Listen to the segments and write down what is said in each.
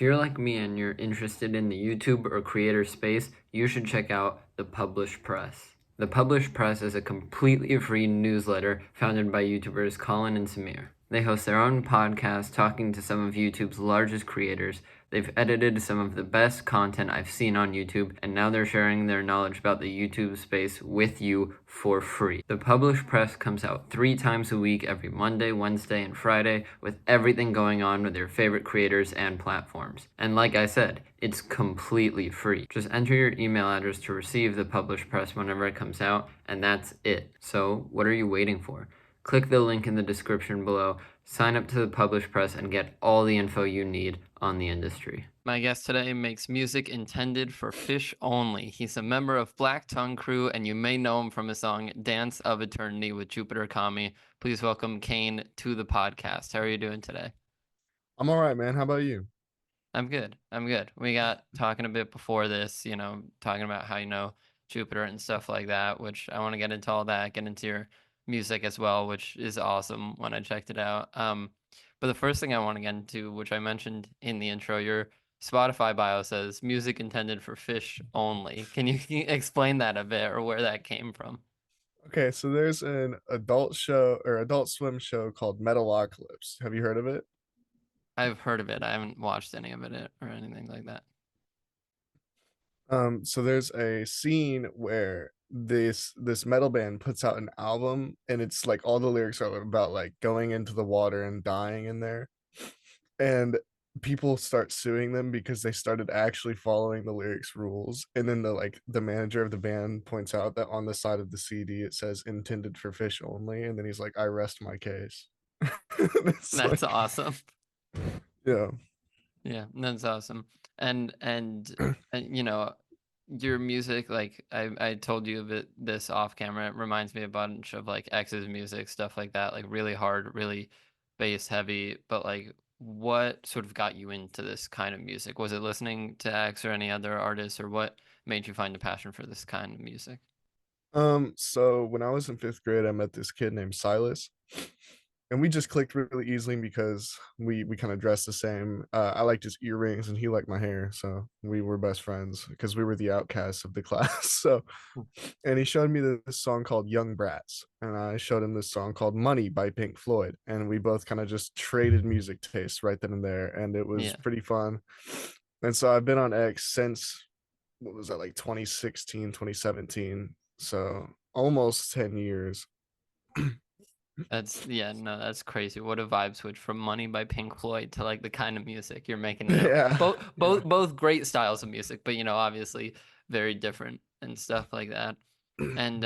If you're like me and you're interested in the YouTube or creator space, you should check out The Published Press. The Published Press is a completely free newsletter founded by YouTubers Colin and Samir. They host their own podcast talking to some of YouTube's largest creators. They've edited some of the best content I've seen on YouTube, and now they're sharing their knowledge about the YouTube space with you for free. The Published Press comes out 3 times a week, every Monday, Wednesday, and Friday, with everything going on with your favorite creators and platforms. And like I said, it's completely free. Just enter your email address to receive the Published Press whenever it comes out, and that's it. So what are you waiting for? Click the link in the description below, sign up to the Published Press, and get all the info you need on the industry. My guest today makes music intended for fish only. He's a member of Black Tongue Crew, and you may know him from his song Dance of Eternity with Jupiterkami. Please welcome CAIN to the podcast. How are you doing today? I'm all right, man. How about you? I'm good. I'm good. We got talking a bit before this, talking about how you know Jupiter and stuff like that, which I want to get into all that, get into your music as well, which is awesome when I checked it out. But the first thing I want to get into, which I mentioned in the intro, your Spotify bio says music intended for fish only. Can you explain that a bit or where that came from? Okay, so there's an adult show or adult swim show called Metalocalypse. Have you heard of it? I've heard of it. I haven't watched any of it or anything like that. So there's a scene where this metal band puts out an album and it's like all the lyrics are about like going into the water and dying in there. And people start suing them because they started actually following the lyrics rules. And then the manager of the band points out that on the side of the CD it says intended for fish only, and then he's like, I rest my case. It's That's like, awesome. yeah. Yeah, that's awesome. And your music, like I told you a bit this off camera, it reminds me a bunch of like X's music, stuff like that, like really hard, really bass heavy. But like, what sort of got you into this kind of music? Was it listening to X or any other artists, or what made you find a passion for this kind of music? So when I was in 5th grade, I met this kid named Silas, and we just clicked really easily because we kind of dressed the same. I liked his earrings and he liked my hair, so we were best friends because we were the outcasts of the class. So, and he showed me this song called Young Brats, and I showed him this song called Money by Pink Floyd, and we both kind of just traded music tastes right then and there, and it was Yeah. pretty fun. And so I've been on X since, what was that, like 2016, 2017, so almost 10 years. That's crazy. What a vibe switch from Money by Pink Floyd to like the kind of music you're making now. Yeah. Both great styles of music, but obviously very different and stuff like that. And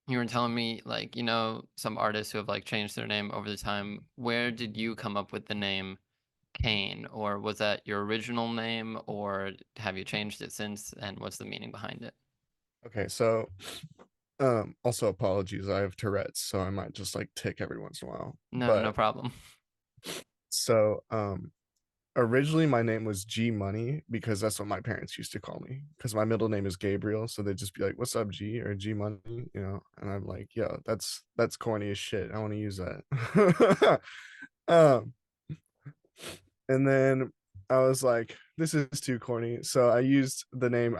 you were telling me like, some artists who have like changed their name over the time. Where did you come up with the name Kane? Or was that your original name, or have you changed it since? And what's the meaning behind it? Okay, so also apologies, I have Tourette's, so I might just like tick every once in a while. No, no But problem. so originally my name was G Money because that's what my parents used to call me, because my middle name is Gabriel, so they'd just be like, what's up, G, or G Money, and I'm like, yo, that's corny as shit, I want to use that. um and then I was like, this is too corny. So I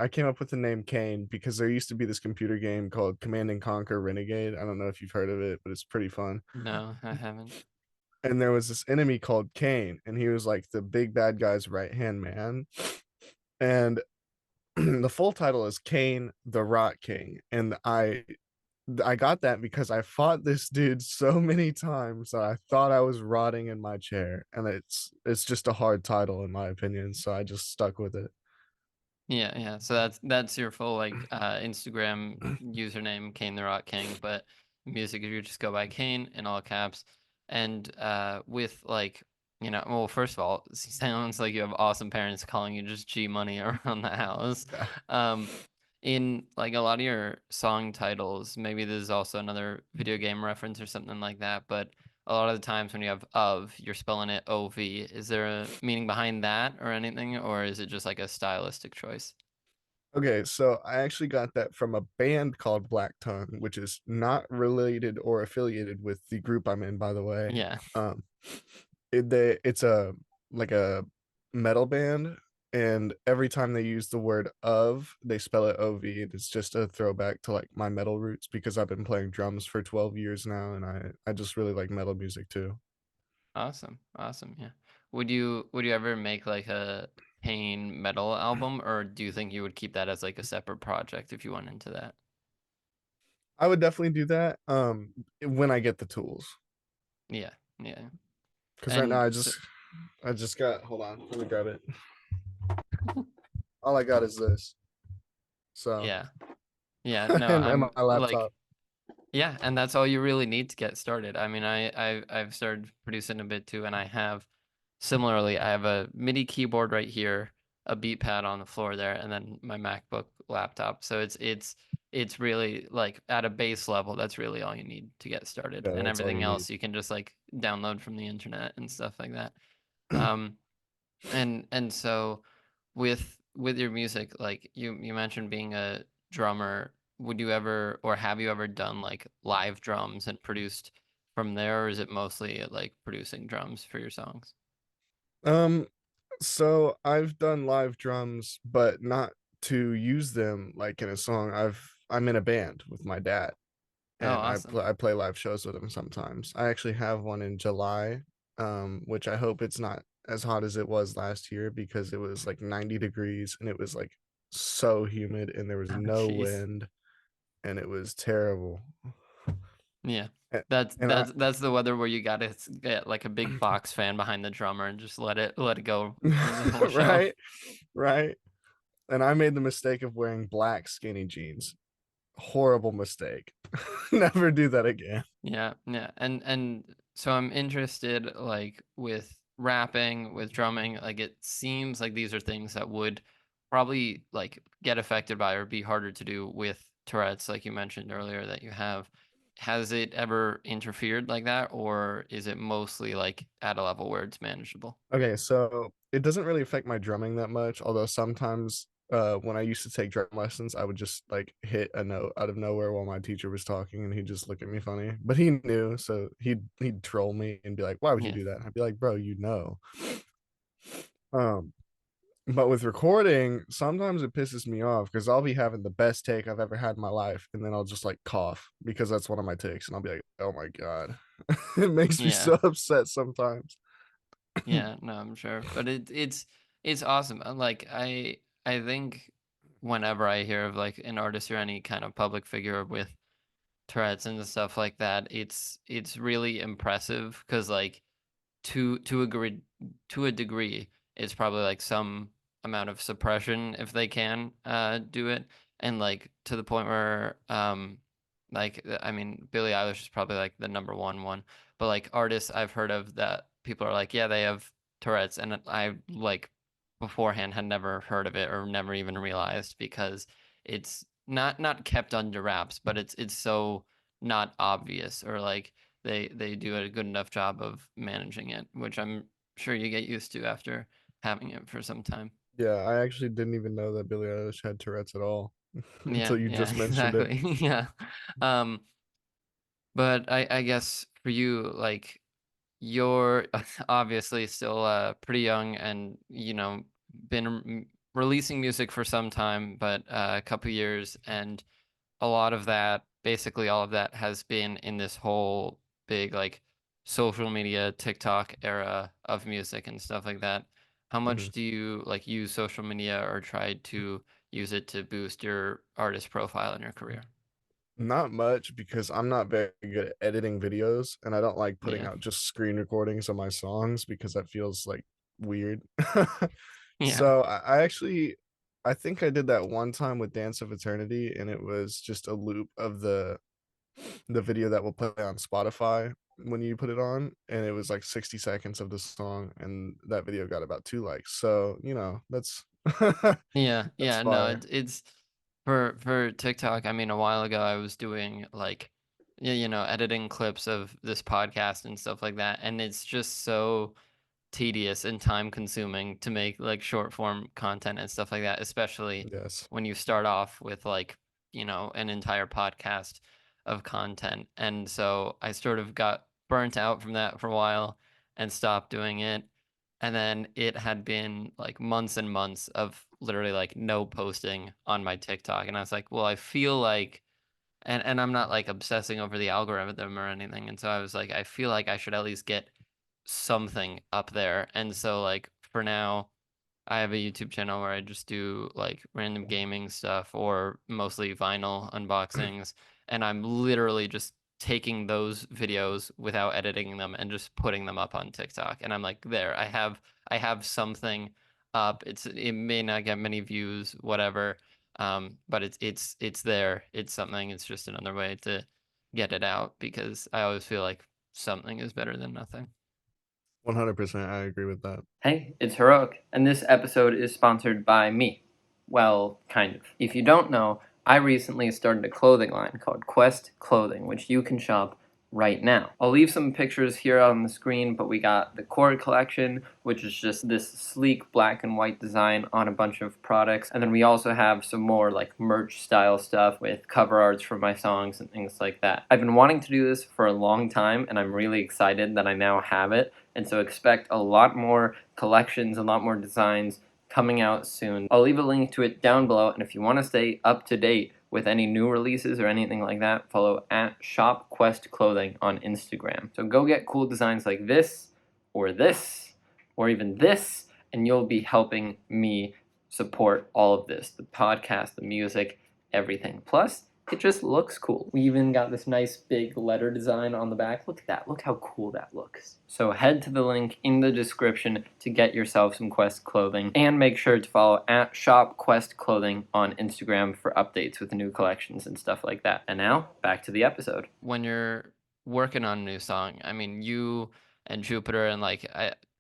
came up with the name Kane because there used to be this computer game called Command and Conquer Renegade. I don't know if you've heard of it, but it's pretty fun. No, I haven't. And there was this enemy called Kane, and he was like the big bad guy's right hand man. And the full title is Kane the Rock King. And I got that because I fought this dude so many times that I thought I was rotting in my chair, and it's just a hard title in my opinion, so I just stuck with it. Yeah, yeah. So that's your full like Instagram username, Kane the Rock King, but music you just go by Kane in all caps. And with like, well, first of all, it sounds like you have awesome parents calling you just G Money around the house. Um, in like a lot of your song titles, maybe this is also another video game reference or something like that, but a lot of the times when you have of, you're spelling it OV. Is there a meaning behind that or anything, or is it just like a stylistic choice? Okay, so I actually got that from a band called Black Tongue, which is not related or affiliated with the group I'm in, by the way. Yeah. It's a like a metal band, and every time they use the word of, they spell it ov, and it's just a throwback to like my metal roots because I've been playing drums for 12 years now, and I just really like metal music too. Awesome. Awesome. Yeah. Would you ever make like a Pain metal album, or do you think you would keep that as like a separate project if you went into that? I would definitely do that when I get the tools, Yeah. Yeah. because right now And so, I just got, hold on, let me grab it. All I got is this, so yeah. Yeah. No, and I'm my like, laptop. yeah, and that's all you really need to get started. I mean, I've started producing a bit too, and I have similarly, I have a MIDI keyboard right here, a beat pad on the floor there, and then my MacBook laptop. So it's really like at a base level, that's really all you need to get started. Yeah, And that's all everything you need. else you can just like download from the internet and stuff like that. Um, and so with your music, like you mentioned being a drummer, would you ever or have you ever done like live drums and produced from there, or is it mostly like producing drums for your songs? um So I've done live drums, but not to use them like in a song. I'm in a band with my dad, Oh, and awesome. I play live shows with him sometimes. I actually have one in July, which I hope it's not as hot as it was last year because it was like 90 degrees and it was like so humid and there was Oh, no jeez. wind and it was terrible. Yeah. And, That's and I that's that's the weather where you gotta get like a big box fan behind the drummer and just let it go the whole show. right, right. And I made the mistake of wearing black skinny jeans. Horrible mistake. Never do that again. Yeah, yeah. And so I'm interested like with rapping, with drumming, like it seems like these are things that would probably like get affected by or be harder to do with Tourette's, like you mentioned earlier that you have. Has it ever interfered like that, or is it mostly like at a level where it's manageable? Okay, so it doesn't really affect my drumming that much, although sometimes when I used to take drum lessons, I would just like hit a note out of nowhere while my teacher was talking and he'd just look at me funny. But he knew, so he'd troll me and be like, "Why would you Yeah. do that?" I'd be like, "Bro, you know." Um, but with recording, sometimes it pisses me off because I'll be having the best take I've ever had in my life, and then I'll just like cough because that's one of my takes, and I'll be like, "Oh my God." It makes me Yeah. so upset sometimes. Yeah, no, I'm sure. But it's awesome. Like I think whenever I hear of like an artist or any kind of public figure with Tourette's and stuff like that, it's really impressive because like to a degree it's probably like some amount of suppression if they can do it, and like to the point where like I mean Billie Eilish is probably like the number one, but like artists I've heard of that people are like, yeah, they have Tourette's, and I like beforehand had never heard of it or never even realized because it's not kept under wraps, but it's so not obvious, or like they do a good enough job of managing it, which I'm sure you get used to after having it for some time. Yeah, I actually didn't even know that Billie Eilish had Tourette's at all Yeah, until you yeah, just mentioned it. exactly. Yeah. Um, but I guess for you, like you're obviously still pretty young and been releasing music for some time, but a couple years, and a lot of that, basically all of that has been in this whole big like social media TikTok era of music and stuff like that. How Mhm. much do you like use social media or try to use it to boost your artist profile in your career? Not much because I'm not very good at editing videos and I don't like putting Yeah. out just screen recordings of my songs because that feels like weird. Yeah. So I actually I think I did that one time with Dance of Eternity and it was just a loop of the video that will play on Spotify when you put it on, and it was like 60 seconds of the song, and that video got about 2 likes. So, that's Yeah, that's yeah, no, fire. it's for TikTok. I mean, a while ago I was doing like yeah, editing clips of this podcast and stuff like that, and it's just so tedious and time consuming to make like short form content and stuff like that, especially Yes. when you start off with like, an entire podcast of content. And so I sort of got burnt out from that for a while and stopped doing it. And then it had been like months and months of literally like no posting on my TikTok. And I was like, well, I feel like, and I'm not like obsessing over the algorithm or anything. And so I was like, I feel like I should at least get something up there. And so like for now, I have a YouTube channel where I just do like random gaming stuff or mostly vinyl unboxings. And I'm literally just taking those videos without editing them and just putting them up on TikTok. And I'm like, there, I have something up. It may not get many views, whatever. But it's there. It's something. It's just another way to get it out because I always feel like something is better than nothing. 100%, I agree with that. Hey, it's Heroek, and this episode is sponsored by me. Well, kind of. If you don't know, I recently started a clothing line called Quest Clothing, which you can shop right now. I'll leave some pictures here on the screen, but we got the core collection, which is just this sleek black and white design on a bunch of products, and then we also have some more like merch style stuff with cover arts for my songs and things like that. I've been wanting to do this for a long time, and I'm really excited that I now have it, and so expect a lot more collections, a lot more designs coming out soon. I'll leave a link to it down below, and if you want to stay up to date with any new releases or anything like that, follow at Shop Quest Clothing on Instagram. So go get cool designs like this, or even this, and you'll be helping me support all of this, the podcast, the music, everything. Plus, it just looks cool. We even got this nice big letter design on the back. Look at that. Look how cool that looks. So head to the link in the description to get yourself some Quest clothing, and make sure to follow at Shop Quest Clothing on Instagram for updates with new collections and stuff like that. And now, back to the episode. When you're working on a new song, I mean, you and Jupiter and like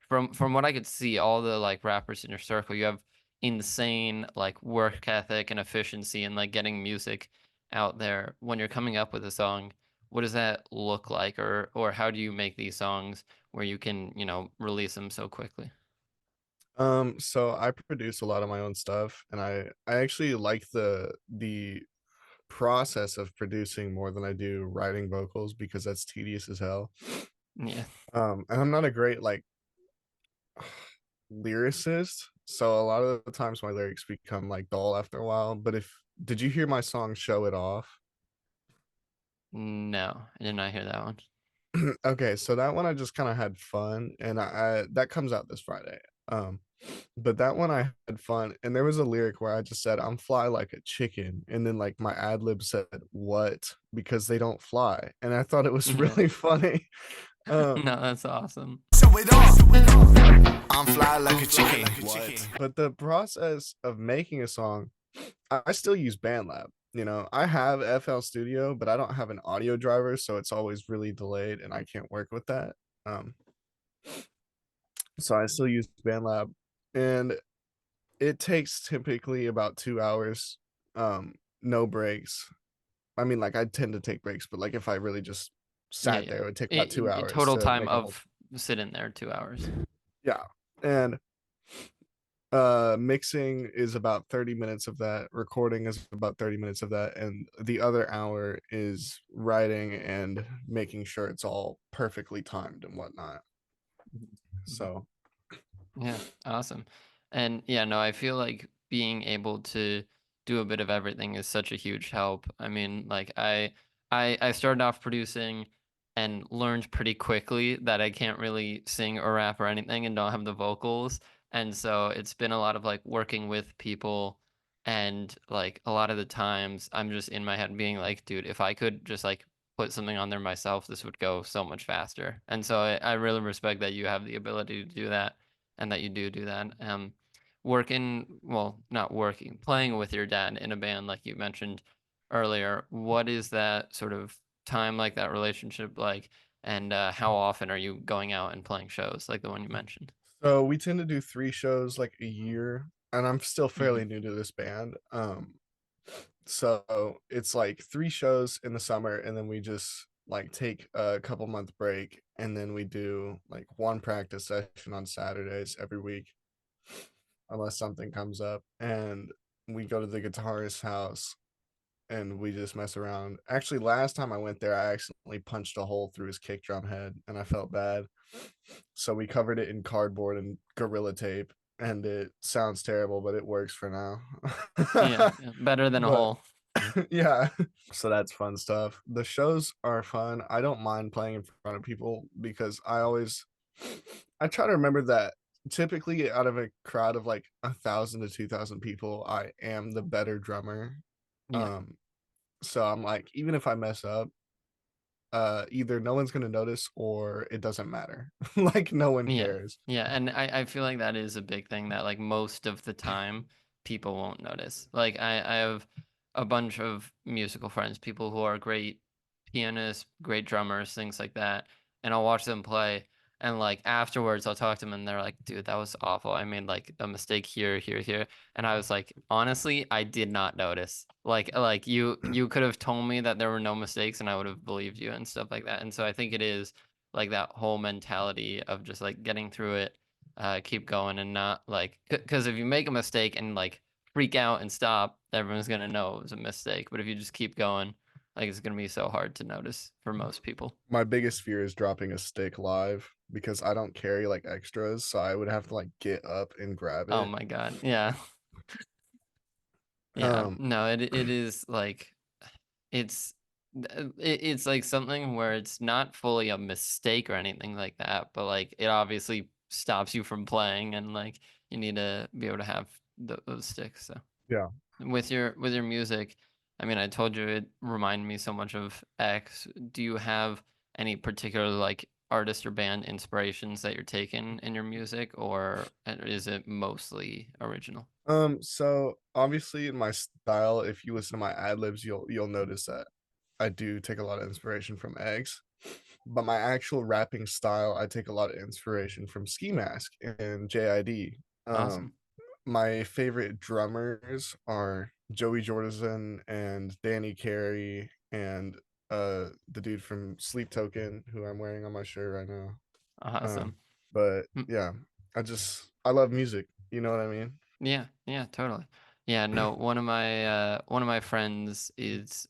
from what I could see, all the like rappers in your circle, you have insane like work ethic and efficiency and like getting music out there. When you're coming up with a song, what does that look like, or how do you make these songs where you can, release them so quickly? So I produce a lot of my own stuff, and I actually like the process of producing more than I do writing vocals because that's tedious as hell. Yeah. And I'm not a great like lyricist, so a lot of the times my lyrics become like dull after a while. But if did you hear my song "Show It Off"? No, I did not hear that one. Okay, so that one I just kind of had fun, and I that comes out this Friday. Um, but that one I had fun, and there was a lyric where I just said, "I'm fly like a chicken," and then like my ad lib said, "What?" because they don't fly, and I thought it was Yeah. really funny. No, that's awesome. Show it off. I'm fly like a chicken. What? But the process of making a song, I still use BandLab. I have FL Studio, but I don't have an audio driver, so it's always really delayed, and I can't work with that. Um, so I still use BandLab, and it takes typically about 2 hours, no breaks. I mean, like I tend to take breaks, but like if I really just Yeah, sat yeah. there, it would take about 2 hours Total to time make a whole. of sitting there 2 hours. Yeah, and mixing is about 30 minutes of that, recording is about 30 minutes of that, and the other hour is writing and making sure it's all perfectly timed and whatnot. So Yeah, awesome. And yeah, no, I feel like being able to do a bit of everything is such a huge help. I mean, like I started off producing and learned pretty quickly that I can't really sing or rap or anything and don't have the vocals. And so it's been a lot of like working with people, and like a lot of the times I'm just in my head being like, dude, if I could just like put something on there myself, this would go so much faster. And so I really respect that you have the ability to do that, and that you do that. Well, not working, playing with your dad in a band, like you mentioned earlier. What is that sort of time like, that relationship like, and how often are you going out and playing shows like the one you mentioned? so we tend to do 3 shows like a year, and I'm still Hmm. fairly new to this band. So it's like 3 shows in the summer, and then we just like take a couple month break, and then we do like one practice session on Saturdays every week, unless something comes up, and we go to the guitarist's house and we just mess around. Actually, last time I went there, I accidentally punched a hole through his kick drum head, and I felt bad. So we covered it in cardboard and Gorilla Tape, and it sounds terrible, but it works for now. Yeah, better than a But hole. yeah, so that's fun stuff. The shows are fun. I don't mind playing in front of people because I try to remember that typically out of a crowd of like 1,000 to 2,000 people, I am the better drummer. Yeah. So I'm like, even if I mess up, either no one's gonna notice or it doesn't matter. Like no one Yeah. cares. Yeah, and I feel like that is a big thing that like most of the time people won't notice. Like I have a bunch of musical friends, people who are great pianists, great drummers, things like that, and I'll watch them play and like afterwards I'll talk to them and they're like, "Dude, that was awful. I made like a mistake here, here, here." And I was like, "Honestly, I did not notice." Like you could have told me that there were no mistakes and I would have believed you and stuff like that. And so I think it is like that whole mentality of just like getting through it, keep going and not like, because if you make a mistake and like freak out and stop, everyone's gonna know it was a mistake. But if you just keep going, like it's gonna be so hard to notice for most people. My biggest fear is dropping a stick live because I don't carry like extras, so I would have to like get up and grab Oh it. my God. Yeah. Yeah. Um, No, it is like it's it's like something where it's not fully a mistake or anything like that, but like it obviously stops you from playing and like you need to be able to have those sticks. So yeah. with your music, I mean, I told you it reminded me so much of X. Do you have any particular like artist or band inspirations that you're taking in your music, or is it mostly original? So obviously in my style, if you listen to my ad libs, you'll notice that I do take a lot of inspiration from eggs. But my actual rapping style, I take a lot of inspiration from Ski Mask and JID. Awesome. My favorite drummers are Joey Jordison and Danny Carey and the dude from Sleep Token, who I'm wearing on my shirt right now. Awesome. But Mm. yeah, I love music. You know what I mean? Yeah, yeah, totally. Yeah, no, one of my friends is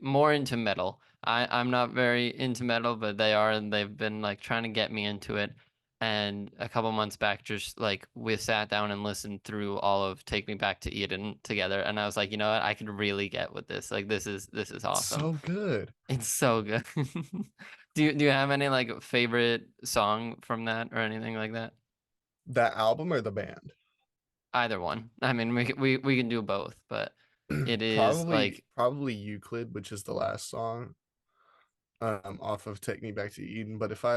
more into metal. I'm not very into metal, but they are, and they've been like trying to get me into it. And a couple months back, just like we sat down and listened through all of Take Me Back to Eden together, and I was like, you know what, I could really get with this. Like this is awesome. So good. It's so good. Do you have any like favorite song from that or anything like that? That album or the band? Either one. I mean, we can do both, but it is like Probably Euclid, which is the last song off of Take Me Back to Eden. But if I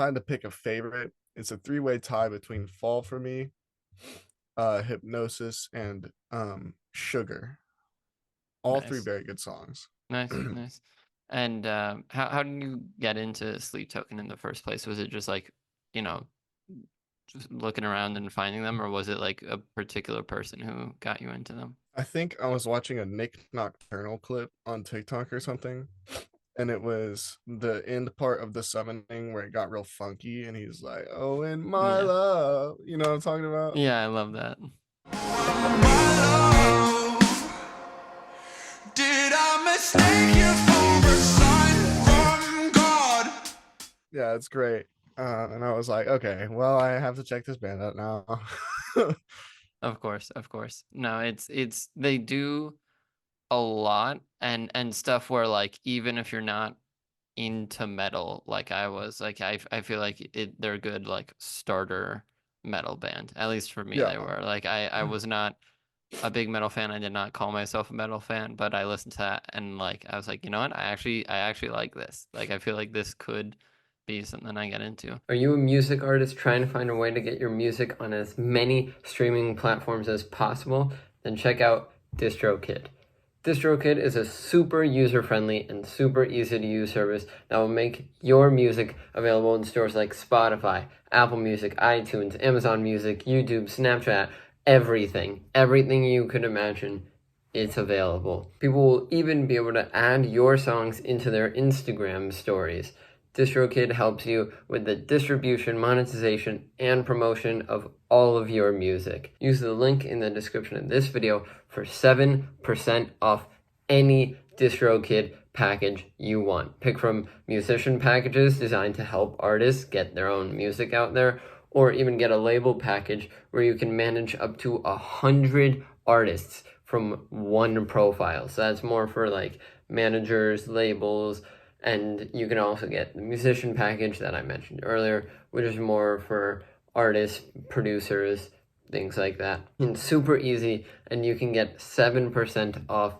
had to pick a favorite, it's a three-way tie between Fall for Me, Hypnosis, and Sugar. All three nice, very good songs. nice, nice. And how did you get into Sleep Token in the first place? Was it just like, you know, just looking around and finding them, or was it like a particular person who got you into them? I think I was watching a Nick Nocturnal clip on TikTok or something, and it was the end part of the summoning where it got real funky, and he's like, "Oh, and my Yeah. love," you know what I'm talking about? Yeah, I love that. Did I mistake you for a sign from God? Yeah, it's great. And I was like, okay, well, I have to check this band out now. Of course, of course. No, it's they do a lot and stuff where like even if you're not into metal like I was, like I feel like they're a good like starter metal band. At least for me Yeah. they were. Like I was not a big metal fan. I did not call myself a metal fan, but I listened to that and like I was like, you know what? I actually like this. Like I feel like this could be something I get into. Are you a music artist trying to find a way to get your music on as many streaming platforms as possible? Then check out DistroKid. DistroKid is a super user-friendly and super easy-to-use service that will make your music available in stores like Spotify, Apple Music, iTunes, Amazon Music, YouTube, Snapchat, everything. Everything you could imagine, it's available. People will even be able to add your songs into their Instagram stories. DistroKid helps you with the distribution, monetization, and promotion of all of your music. Use the link in the description of this video for 7% off any DistroKid package you want. Pick from musician packages designed to help artists get their own music out there, or even get a label package where you can manage up to 100 artists from one profile. So that's more for like managers, labels, and you can also get the musician package that I mentioned earlier, which is more for artists, producers, things like that. And super easy, and you can get 7% off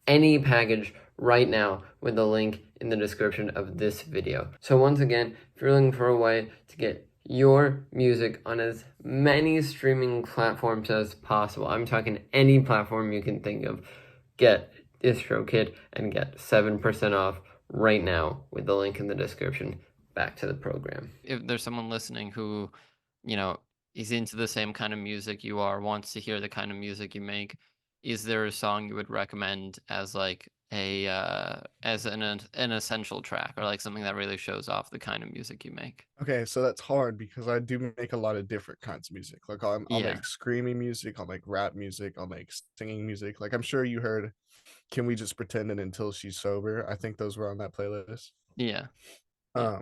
any package right now with the link in the description of this video. So once again, if you're looking for a way to get your music on as many streaming platforms as possible, I'm talking any platform you can think of, get DistroKid and get 7% off right now with the link in the description. Back to the program. If there's someone listening who, you know, is into the same kind of music you are, wants to hear the kind of music you make, is there a song you would recommend as like a as an essential track, or like something that really shows off the kind of music you make? Okay, so that's hard because I do make a lot of different kinds of music. Like I'll Yeah. make screaming music, I'll make rap music, I'll make singing music. Like I'm sure you heard "Can We Just Pretend It Until She's Sober?" I think those were on that playlist. Yeah. Yeah.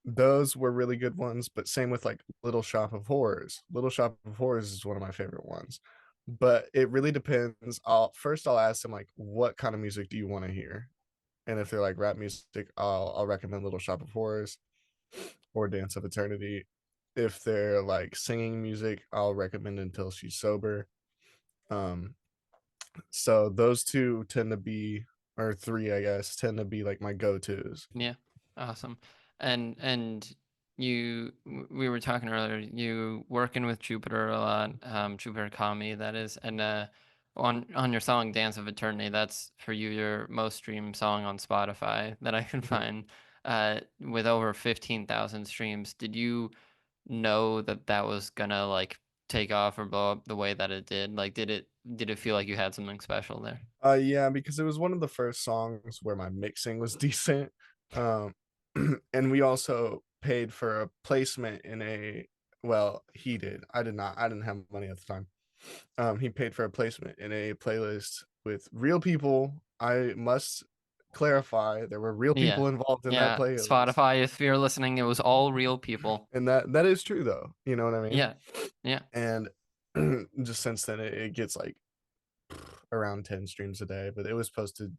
Those were really good ones, but same with like Little Shop of Horrors. Little Shop of Horrors is one of my favorite ones. But it really depends. I'll ask them like, what kind of music do you want to hear? And if they're like rap music, I'll recommend Little Shop of Horrors or Dance of Eternity. If they're like singing music, I'll recommend Until She's Sober. So those two tend to be, or three, I guess, tend to be like my go-tos. Yeah. Awesome. And we were talking earlier, you working with Jupiter a lot, Jupiterkami, that is, and on your song Dance of Eternity, that's for you your most streamed song on Spotify that I can find, with over 15,000 streams. Did you know that that was gonna like take off or blow up the way that it did? Like, did it feel like you had something special there? Yeah, because it was one of the first songs where my mixing was decent. And we also paid for a placement in a, well, he did. I did not. I didn't have money at the time. He paid for a placement in a playlist with real people. I must clarify, there were real Yeah. people involved in that Yeah. playlist. Spotify, if you're listening, it was all real people. And that is true though. You know what I mean? Yeah. Yeah. And just since then it gets like around 10 streams a day, but it was posted,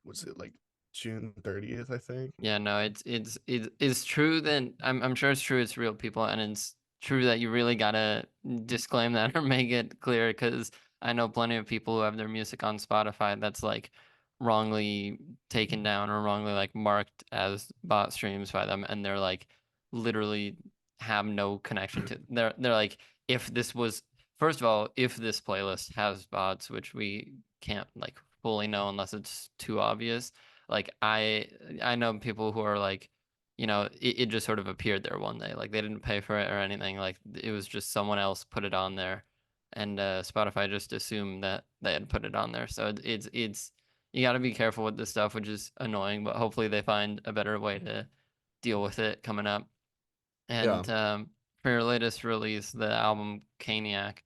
was it like June 30th, I think? Yeah, no, it's true that I'm sure it's true it's real people, and it's true that you really gotta disclaim that or make it clear, because I know plenty of people who have their music on Spotify that's like wrongly taken down or wrongly like marked as bot streams by them, and they're like literally have no connection to, they're like, if this was, first of all, if this playlist has bots, which we can't like fully know unless it's too obvious, like I know people who are like, you know, it just sort of appeared there one day, like they didn't pay for it or anything, like it was just someone else put it on there, and Spotify just assumed that they had put it on there. So it's you got to be careful with this stuff, which is annoying, but hopefully they find a better way to deal with it coming up. And for your latest release, the album CAINIAC,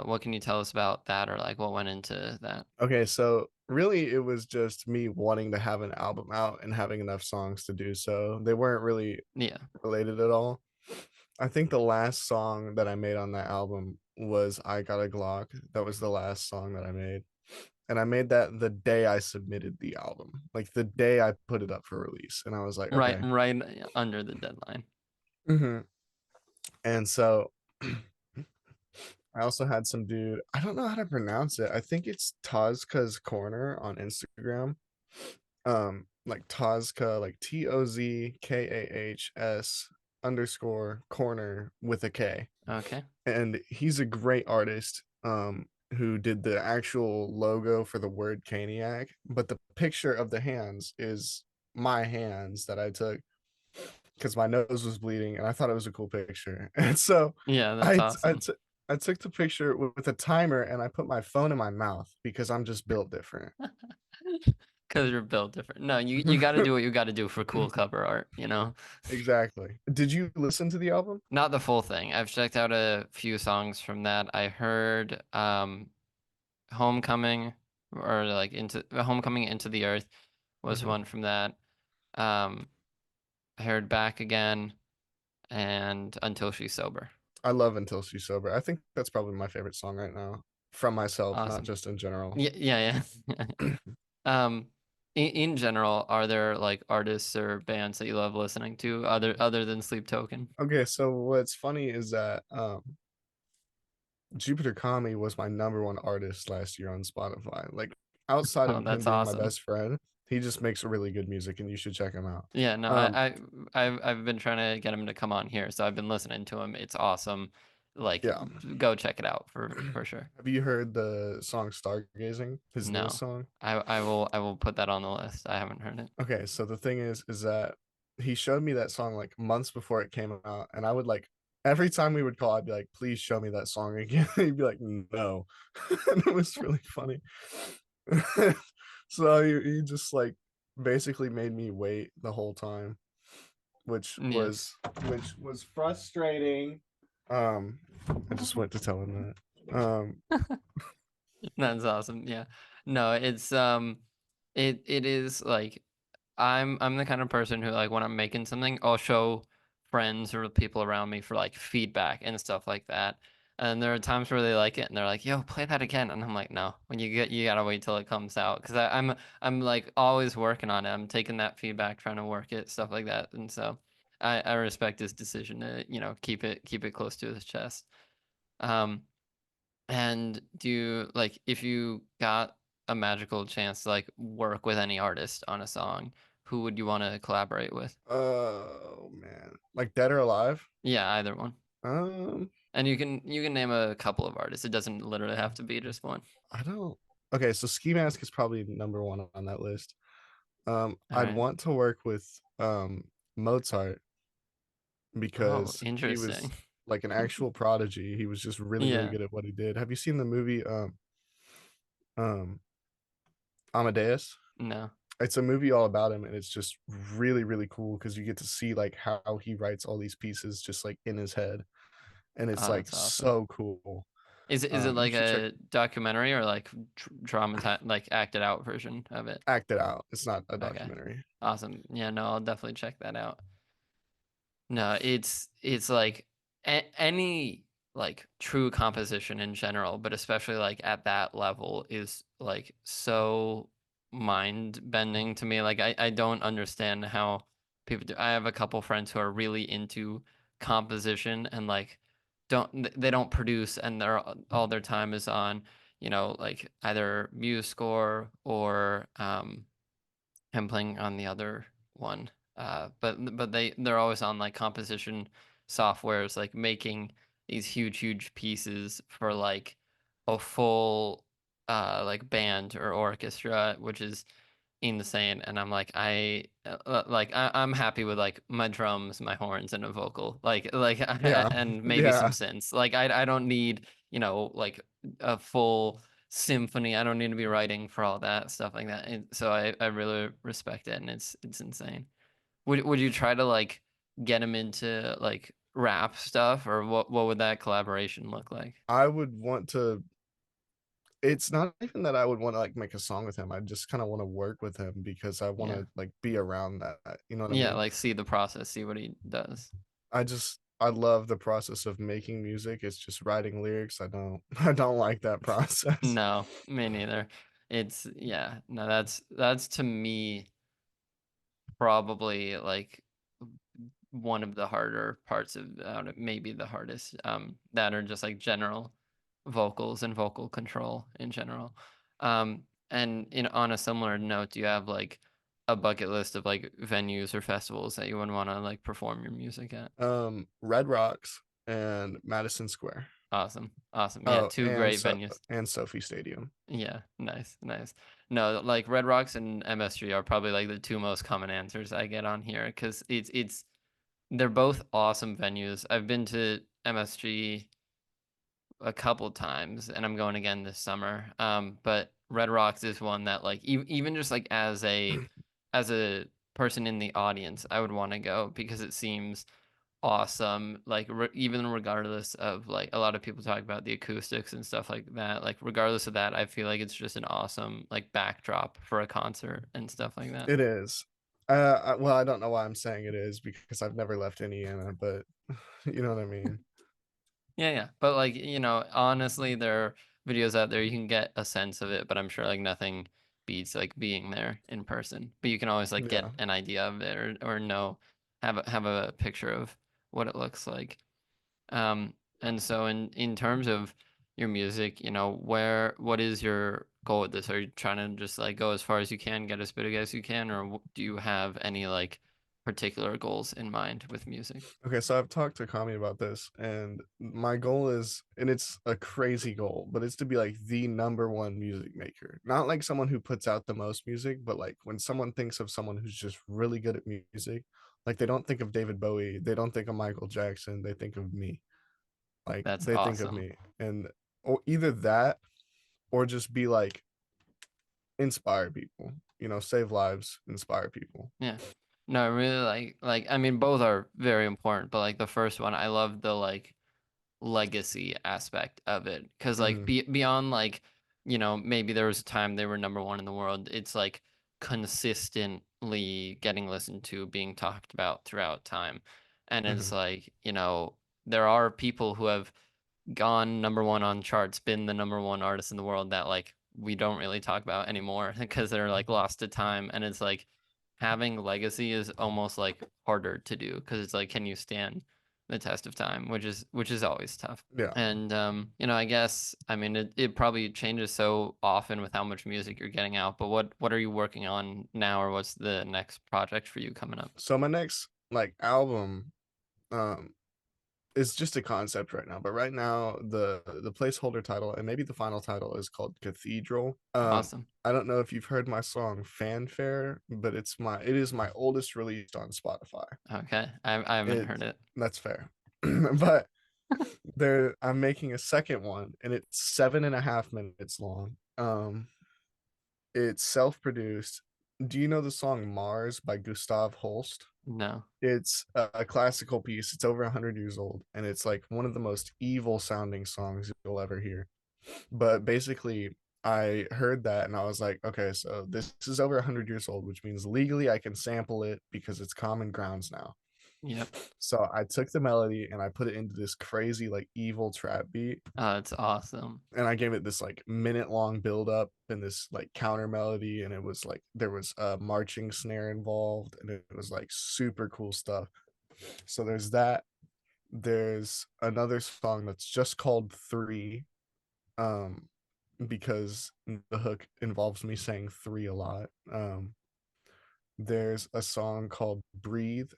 what can you tell us about that, or like what went into that? Okay, so really it was just me wanting to have an album out and having enough songs to do so. They weren't really Yeah. related at all. I think the last song that I made on that album was I Got a Glock. That was the last song that I made. And I made that the day I submitted the album, like the day I put it up for release. And I was like, okay. Right under the deadline. And so I also had some dude, I don't know how to pronounce it. I think it's Tozka's Corner on Instagram. Like Tozka, like TOZKAHS_corner with a K. Okay. And he's a great artist who did the actual logo for the word CAINIAC, but the picture of the hands is my hands that I took because my nose was bleeding and I thought it was a cool picture. And so Yeah, that's awesome. I took the picture with a timer and I put my phone in my mouth because I'm just built different. Because you're built different. No, you got to do what you got to do for cool cover art, you know? Exactly. Did you listen to the album? Not the full thing. I've checked out a few songs from that. I heard Homecoming, or like into Homecoming into the Earth was Mhm. one from that. Um, I heard Back Again and Until She's Sober. I love Until She's Sober. I think that's probably my favorite song right now from myself, not Awesome. just in general. Yeah. Um, in general, are there like artists or bands that you love listening to other than Sleep Token? Okay, so what's funny is that Jupiterkami was my number one artist last year on Spotify. Like outside Oh, of him that's being my awesome. best friend, he just makes really good music and you should check him out. Yeah, no, Um, I've been trying to get him to come on here, so I've been listening to him. It's awesome. Like, yeah. go check it out for sure. Have you heard the song Stargazing, his newest No, song? I will put that on the list. I haven't heard it. Okay, so the thing is that he showed me that song like months before it came out, and I would like every time we would call, I'd be like, "Please show me that song again." He'd be like, "No," and it was really funny. So he just like basically made me wait the whole time, which Yeah, was which was frustrating. Um, I just went to tell him that. that's awesome. Yeah, no, it is like I'm the kind of person who like when I'm making something, I'll show friends or people around me for like feedback and stuff like that. And there are times where they like it and they're like, "Yo, play that again." And I'm like, "No, when you gotta wait till it comes out." Because I'm like always working on it. I'm taking that feedback, trying to work it, stuff like that. And so I respect his decision to, keep it close to his chest. Um, and do you like if you got a magical chance to like work with any artist on a song, who would you want to collaborate with? Oh man, like Dead or Alive. Yeah, either one. Um, And you can name a couple of artists. It doesn't literally have to be just one. I don't. Okay, so Ski Mask is probably number one on that list. All I'd right. want to work with Mozart Oh, because he interesting. was like an actual prodigy. He was just really, really Yeah. good at what he did. Have you seen the movie um Amadeus? No. It's a movie all about him, and it's just really, really cool because you get to see like how he writes all these pieces just like in his head, and it's Oh, like that's awesome. so cool. Is it You like should check a documentary or like dramatized like acted out version of it? Act It Out. It's not a Okay. documentary. Awesome. Yeah, no, I'll definitely check that out. No, it's like any like true composition in general, but especially like at that level is like so mind bending to me. Like I don't understand how people do. I have a couple friends who are really into composition and like they don't produce and they're all their time is on, like either Muse score or him playing on the other one. But they're always on like composition softwares, like making these huge pieces for like a full like band or orchestra, which is insane. And I'm like I'm happy with like my drums, my horns, and a vocal, Yeah, and maybe some yeah. synths. Like I don't need like a full symphony. I don't need to be writing for all that stuff like that. And so I really respect it, and it's insane. Would you try to like get him into like rap stuff, or what would that collaboration look like? I would want to. It's not even that I would want to like make a song with him. I just kind of want to work with him because I want Yeah. to like be around that. You know what I Yeah, mean? like see the process, see what he does. I love the process of making music. It's just writing lyrics. I don't like that process. No, me neither. It's yeah, no, that's to me probably like one of the harder parts of maybe the hardest that are just like general vocals and vocal control in general. And on a similar note, do you have like a bucket list of like venues or festivals that you would want to like perform your music at? Red Rocks and Madison Square. Awesome. Awesome. Yeah, Oh, two great venues. and Sophie Stadium. Yeah, nice. No, like Red Rocks and MSG are probably like the two most common answers I get on here because it's they're both awesome venues. I've been to MSG a couple times and I'm going again this summer. But Red Rocks is one that like even just like as a person in the audience, I would want to go because it seems awesome. Like even regardless of like a lot of people talk about the acoustics and stuff like that. Like regardless of that, I feel like it's just an awesome like backdrop for a concert and stuff like that. It is. Well, I don't know why I'm saying it is because I've never left Indiana, but you know what I mean. Yeah, yeah. But like, honestly, there are videos out there you can get a sense of it, but I'm sure like nothing beats like being there in person. But you can always like get Yeah. an idea of it or know have a picture of what it looks like. And so in terms of your music, what is your goal with this? Are you trying to just like go as far as you can, get as big as you can, or do you have any like particular goals in mind with music? Okay, so I've talked to Kami about this, and my goal is, and it's a crazy goal, but it's to be like the number one music maker. Not like someone who puts out the most music, but like when someone thinks of someone who's just really good at music, like they don't think of David Bowie, they don't think of Michael Jackson, they think of me. Like That's they think of awesome. me. And or either that or just be like inspire people, save lives, inspire people. Yeah. No, I really like I mean both are very important, but like the first one, I love the like legacy aspect of it because like Mhm. beyond like maybe there was a time they were number one in the world. It's like consistently getting listened to, being talked about throughout time, and it's Mhm. like there are people who have gone number one on charts, been the number one artist in the world that like we don't really talk about anymore because they're like lost to time. And it's like having legacy is almost like harder to do because it's like, can you stand the test of time, which is always tough. Yeah. And I guess I mean it probably changes so often with how much music you're getting out, but what are you working on now, or what's the next project for you coming up? So my next like album um is just a concept right now, but right now the placeholder title and maybe the final title is called Cathedral. Awesome. I don't know if you've heard my song Fanfare, but it is my oldest released on Spotify. Okay, I haven't It heard it. That's fair. But I'm making a second one and it's 7.5 minutes long. It's self-produced. Do you know the song Mars by Gustav Holst? No. It's a classical piece. It's over 100 years old, and it's like one of the most evil sounding songs you'll ever hear. But basically, I heard that and I was like, okay, so this is over 100 years old, which means legally I can sample it because it's common grounds now. Yep. So I took the melody and I put it into this crazy, like evil trap beat. Oh, it's awesome. And I gave it this like minute long build up and this like counter melody. And it was like there was a marching snare involved and it was like super cool stuff. So there's that. There's another song that's just called Three, um, because the hook involves me saying three a lot. There's a song called Breathe.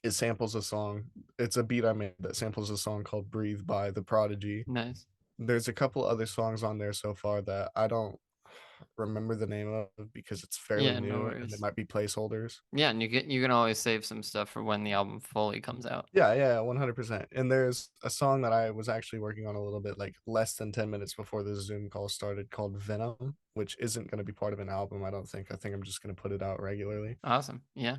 It samples a song. It's a beat I made that samples a song called Breathe by The Prodigy. Nice. There's a couple other songs on there so far that I don't remember the name of because it's fairly Yeah, no new and they worries. might be placeholders. Yeah, and you can always save some stuff for when the album fully comes out. Yeah, 100%. And there's a song that I was actually working on a little bit, like less than 10 minutes before the Zoom call started, called Venom, which isn't going to be part of an album, I don't think. I think I'm just going to put it out regularly. Awesome. Yeah.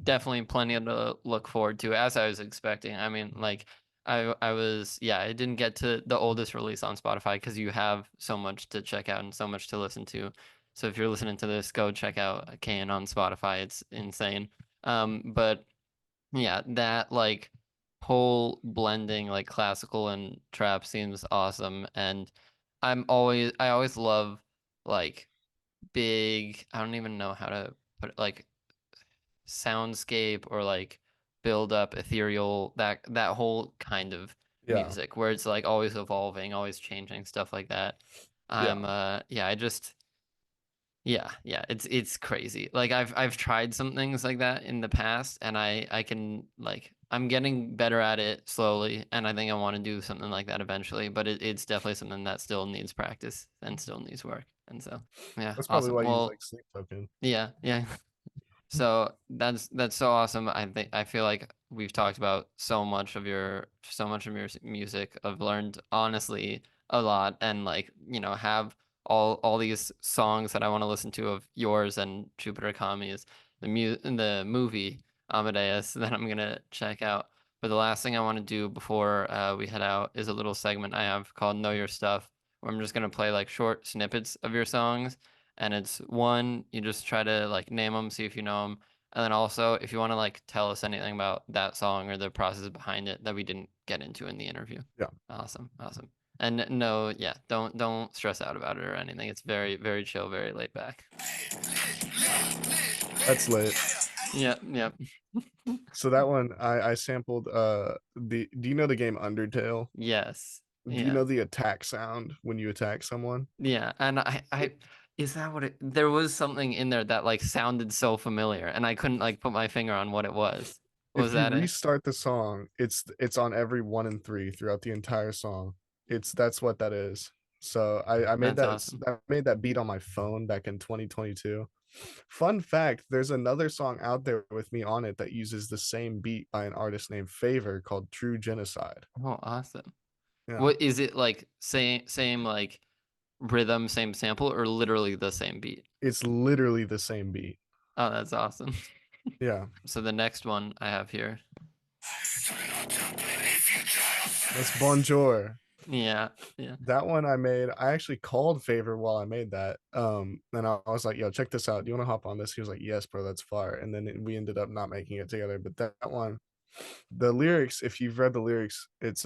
Definitely plenty to look forward to, as I was expecting. I mean, like I was, yeah, I didn't get to the oldest release on Spotify because you have so much to check out and so much to listen to. So if you're listening to this, go check out CAIN on Spotify. It's insane. But yeah, that like whole blending like classical and trap seems awesome. And I always love like big, I don't even know how to put it, like soundscape or like build up ethereal, that whole kind of Yeah. music where it's like always evolving, always changing, stuff like that. Yeah. Yeah, I just yeah, it's crazy. Like I've tried some things like that in the past and I can like I'm getting better at it slowly and I think I want to do something like that eventually, but it's definitely something that still needs practice and still needs work. And so, yeah, That's probably awesome. why you use Well, like Sleep Token. yeah. So that's so awesome. I feel like we've talked about so much of your music. I've learned honestly a lot and like, have all these songs that I want to listen to of yours and Jupiterkami's, the movie Amadeus that I'm gonna check out. But the last thing I want to do before we head out is a little segment I have called Know Your Stuff, where I'm just gonna play like short snippets of your songs, and it's one, you just try to like name them, see if you know them, and then also if you want to like tell us anything about that song or the process behind it that we didn't get into in the interview. Yeah. Awesome, awesome. And no, yeah, don't stress out about it or anything. It's very, very chill, very laid back. That's lit. Yep, yep. So that one I sampled do you know the game Undertale? Yes. Do you Yeah. know the attack sound when you attack someone? Yeah, and I is that what it, there was something in there that like sounded so familiar and I couldn't like put my finger on what it was. Was If you that it? restart the song, it's on every 1 and 3 throughout the entire song. That's what that is. So I made That's that awesome. I made that beat on my phone back in 2022. Fun fact, there's another song out there with me on it that uses the same beat by an artist named Favor called True Genocide. Oh, awesome. Yeah. What is it like same like rhythm, same sample, or literally the same beat? It's literally the same beat. Oh, that's awesome. Yeah. So the next one I have here. That's Bonjour. Yeah, yeah. That one I actually called Favor while I made that. And I was like, yo, check this out. Do you want to hop on this? He was like, yes, bro, that's fire. And then we ended up not making it together. But that one, the lyrics, if you've read the lyrics, it's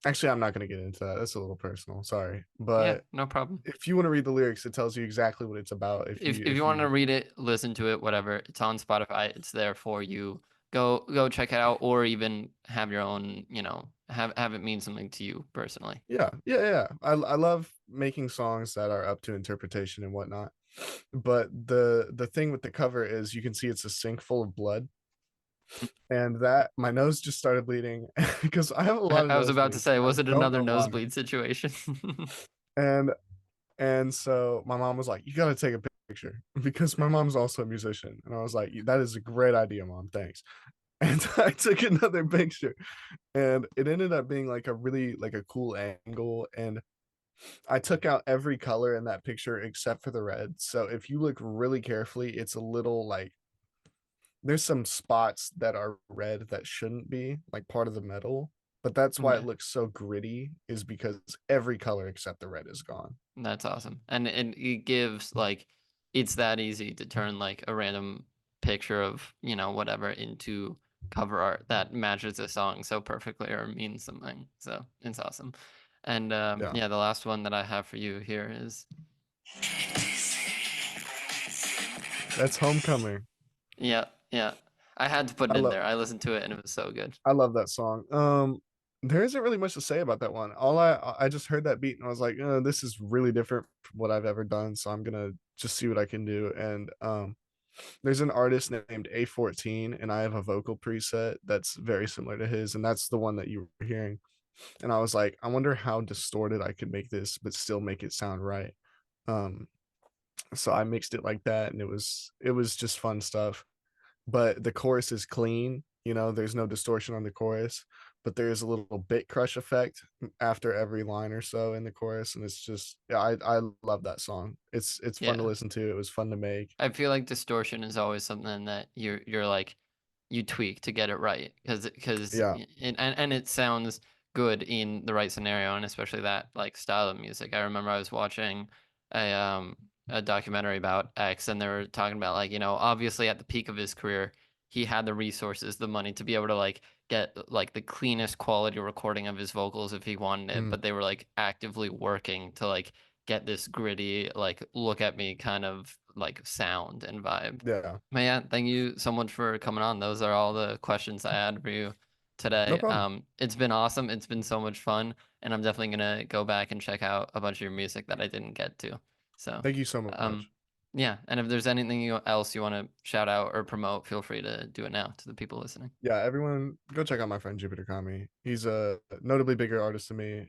actually I'm not gonna get into that. That's a little personal. Sorry. Yeah, But no problem. if you want to read the lyrics, it tells you exactly what it's about. If you want to read it, listen to it, whatever. It's on Spotify. It's there for you. Go check it out, or even have your own, you know, have it mean something to you personally. Yeah. I love making songs that are up to interpretation and whatnot. But the thing with the cover is you can see it's a sink full of blood. And that my nose just started bleeding because I have a lot of I was about to nosebleeds. say, was I it don't another know why. nosebleed situation? And so my mom was like, you got to take a picture because my mom's also a musician. And I was like, that is a great idea, mom. Thanks. And I took another picture and it ended up being like a really like a cool angle. And I took out every color in that picture except for the red. So if you look really carefully, it's a little like there's some spots that are red that shouldn't be like part of the metal. But that's why Yeah. it looks so gritty, is because every color except the red is gone. That's awesome. And it gives like it's that easy to turn like a random picture of, you know, whatever into cover art that matches a song so perfectly or means something. So it's awesome. And Yeah. yeah, the last one that I have for you here is That's Homecoming. yeah, yeah. I had to put it I in love there. I listened to it and it was so good. I love that song. There isn't really much to say about that one. All I just heard that beat and I was like, this is really different from what I've ever done. So I'm gonna just see what I can do. And there's an artist named A14, and I have a vocal preset that's very similar to his, and that's the one that you were hearing. And I was like, I wonder how distorted I could make this, but still make it sound right. So I mixed it like that, and it was just fun stuff. But the chorus is clean, there's no distortion on the chorus, but there's a little bit crush effect after every line or so in the chorus, and it's just I love that song. It's fun to Yeah. listen to. It was fun to make. I feel like distortion is always something that you're like you tweak to get it right because Yeah. and it sounds good in the right scenario and especially that like style of music. I remember I was watching a documentary about X and they were talking about like, you know, obviously at the peak of his career, he had the resources, the money to be able to like get like the cleanest quality recording of his vocals if he wanted it, but they were like actively working to like get this gritty, like look at me kind of like sound and vibe. Yeah. But yeah, thank you so much for coming on. Those are all the questions I had for you No today. problem. It's been awesome. It's been so much fun, and I'm definitely gonna go back and check out a bunch of your music that I didn't get to. So, Thank you so much. yeah. And if there's anything else you want to shout out or promote, feel free to do it now to the people listening. Yeah, everyone go check out my friend Jupiterkami. He's a notably bigger artist than me.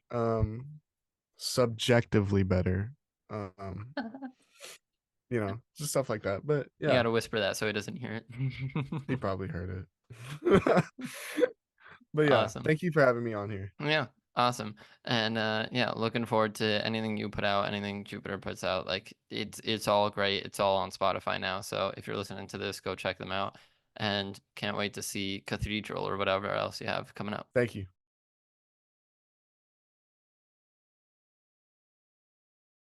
Subjectively better. Just stuff like that. But You yeah, gotta whisper that so he doesn't hear he it. probably heard it. But yeah, Awesome. thank you for having me on here. Yeah. Awesome. And yeah, looking forward to anything you put out, anything Jupiter puts out. Like it's all great. It's all on Spotify now. So if you're listening to this, go check them out. And can't wait to see Cathedral or whatever else you have coming up. Thank you.